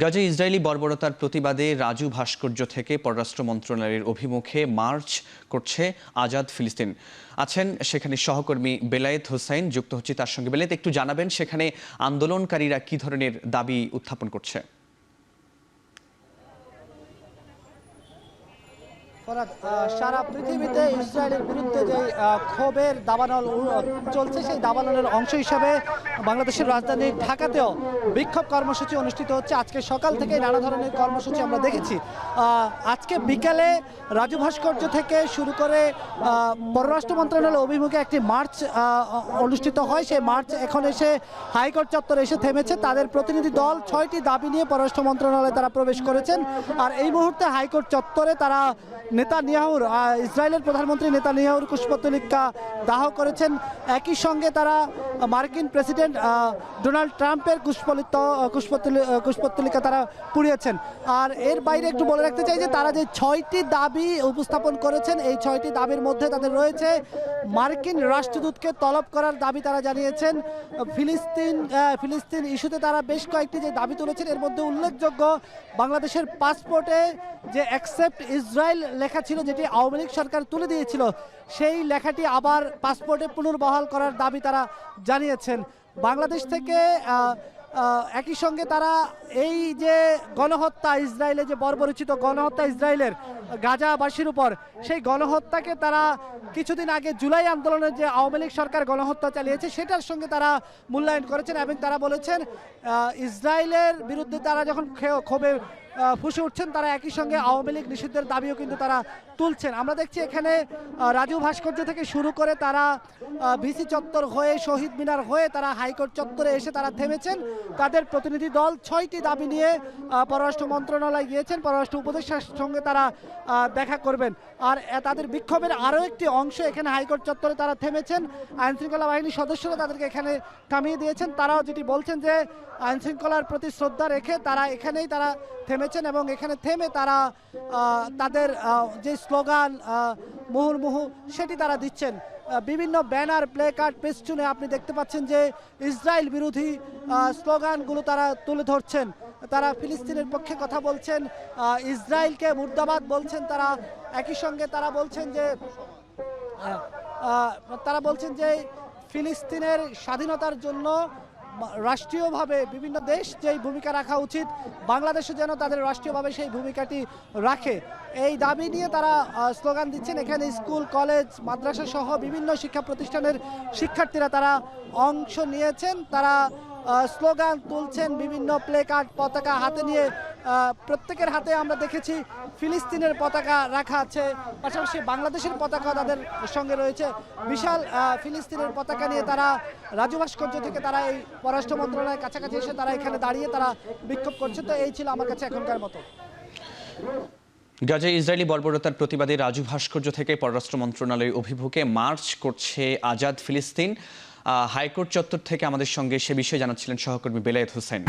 গাজায় ইসরায়েলি বর্বরতার প্রতিবাদে রাজু ভাস্কর্য থেকে পররাষ্ট্র মন্ত্রণালয়ের অভিমুখে মার্চ করছে আজাদ ফিলিস্তিন। আছেন সেখানে সহকর্মী বেলায়েত হোসাইন, যুক্ত হচ্ছে তার সঙ্গে। বেলায়েত, একটু জানাবেন সেখানে আন্দোলনকারীরা কি ধরনের দাবি উত্থাপন করছে? সারা পৃথিবীতে ইসরায়েলের বিরুদ্ধে যে ক্ষোভের দাবানল চলছে, সেই দাবানলের অংশ হিসাবে বাংলাদেশের রাজধানী ঢাকাতেও বিক্ষোভ কর্মসূচি অনুষ্ঠিত হচ্ছে। আজকে সকাল থেকে নানা ধরনের কর্মসূচি আমরা দেখেছি। আজকে বিকালে রাজু ভাস্কর্য থেকে শুরু করে পররাষ্ট্র মন্ত্রণালয়ের অভিমুখে একটি মার্চ অনুষ্ঠিত হয়। সেই মার্চ এখন এসে হাইকোর্ট চত্বরে এসে থেমেছে। তাদের প্রতিনিধি দল 6টি দাবি নিয়ে পররাষ্ট্র মন্ত্রণালয়ে তারা প্রবেশ করেছেন। আর এই মুহূর্তে হাইকোর্ট চত্বরে তারা নেতানিয়াহুর, ইসরায়েলের প্রধানমন্ত্রী নেতানিয়াহুর কুশপুত্তলিকা দাহ করেছেন। একই সঙ্গে তারা মার্কিন প্রেসিডেন্ট ডোনাল্ড ট্রাম্পের কুশপুত্তলিকা তারা পুড়িয়েছেন। আর এর বাইরে একটু বলে রাখতে চাই যে তারা যে 6টি দাবি উপস্থাপন করেছেন, এই 6টি দাবির মধ্যে তাদের রয়েছে মার্কিন রাষ্ট্রদূতকে তলব করার দাবি তারা জানিয়েছেন। ফিলিস্তিন ইস্যুতে তারা বেশ কয়েকটি যে দাবি তুলেছেন, এর মধ্যে উল্লেখযোগ্য বাংলাদেশের পাসপোর্টে যে অ্যাকসেপ্ট ইসরায়েল লেখা ছিল, যেটি আওয়ামী লীগ সরকার তুলে দিয়েছিল, সেই লেখাটি আবার পাসপোর্টে পুনর্বহাল করার দাবি তারা জানিয়েছেন। বাংলাদেশ থেকে একই সঙ্গে তারা এই যে গণহত্যা, ইসরায়েলে যে বর্বরচিত গণহত্যা ইসরায়েলের গাজাবাসীর উপর, সেই গণহত্যাকে তারা কিছুদিন আগে জুলাই আন্দোলনের যে আওয়ামী লীগ সরকার গণহত্যা চালিয়েছে সেটার সঙ্গে তারা মূল্যায়ন করেছেন এবং তারা বলেছেন ইসরায়েলের বিরুদ্ধে তারা যখন ক্ষোভে ফুসে উঠছেন, তারা একই সঙ্গে আওয়ামী লীগ নিষিদ্ধের দাবিও কিন্তু তারা তুলছেন। আমরা দেখছি এখানে রাজু ভাস্কর্য থেকে শুরু করে তারা ভিসি চত্বর হয়ে, শহীদ মিনার হয়ে তারা হাইকোর্ট চত্বরে এসে তারা থেমেছেন। তাদের প্রতিনিধি দল 6টি দাবি নিয়ে পররাষ্ট্র মন্ত্রণালয়ে গিয়েছেন। পররাষ্ট্র উপদেষ্টার সঙ্গে তারা দেখা করবেন। আর তাদের বিক্ষোভের আরও একটি অংশ এখানে হাইকোর্ট চত্বরে তারা থেমেছেন। আইনশৃঙ্খলা বাহিনীর সদস্যরা তাদেরকে এখানে থামিয়ে দিয়েছেন। তারাও যেটি বলছেন যে আইনশৃঙ্খলার প্রতি শ্রদ্ধা রেখে তারা এখানেই তারা থেমেছেন এবং এখানে থেমে তারা তাদের যে স্লোগান মুহুর্মুহু সেটি তারা দিচ্ছেন। বিভিন্ন ব্যানার, প্লে কার্ড, পেস্টুনে আপনি দেখতে পাচ্ছেন যে ইসরায়েল বিরোধী স্লোগানগুলো তারা তুলে ধরছেন। তারা ফিলিস্তিনের পক্ষে কথা বলছেন, ইসরায়েলকে মুর্দাবাদ বলছেন। তারা একই সঙ্গে তারা বলছেন যে ফিলিস্তিনের স্বাধীনতার জন্য রাষ্ট্রীয়ভাবে বিভিন্ন দেশ যেই ভূমিকা রাখা উচিত, বাংলাদেশও যেন তাদের রাষ্ট্রীয়ভাবে সেই ভূমিকাটি রাখে, এই দাবি নিয়ে তারা স্লোগান দিচ্ছেন। এখানে স্কুল, কলেজ, মাদ্রাসা সহ বিভিন্ন শিক্ষা প্রতিষ্ঠানের শিক্ষার্থীরা তারা অংশ নিয়েছেন। তারা স্লোগান তুলছেন, বিভিন্ন প্লে কার্ড, পতাকা হাতে নিয়ে। প্রত্যেকের হাতে আমরা দেখেছি ফিলিস্তিনের পতাকা রাখা আছে, পাশাপাশি বাংলাদেশের পতাকা তাদের সঙ্গে রয়েছে। বিশাল ফিলিস্তিনের পতাকা নিয়ে তারা রাজু ভাস্কর্য থেকে তারা এই পররাষ্ট্র মন্ত্রণালয়ের কাছাকাছি এসে তারা এখানে দাঁড়িয়ে তারা বিক্ষোভ করছে। তো এই ছিল আমার কাছে এখনকার মতো। গাজায় ইসরায়েলি বর্বরতার প্রতিবাদে রাজু ভাস্কর্য থেকে পররাষ্ট্র মন্ত্রণালয়ের অভিমুখে মার্চ করছে আজাদ ফিলিস্তিন। হাইকোর্ট চত্বর থেকে আমাদের সঙ্গে সে বিষয়ে জানাচ্ছিলেন সহকর্মী বেলায়েত হোসাইন।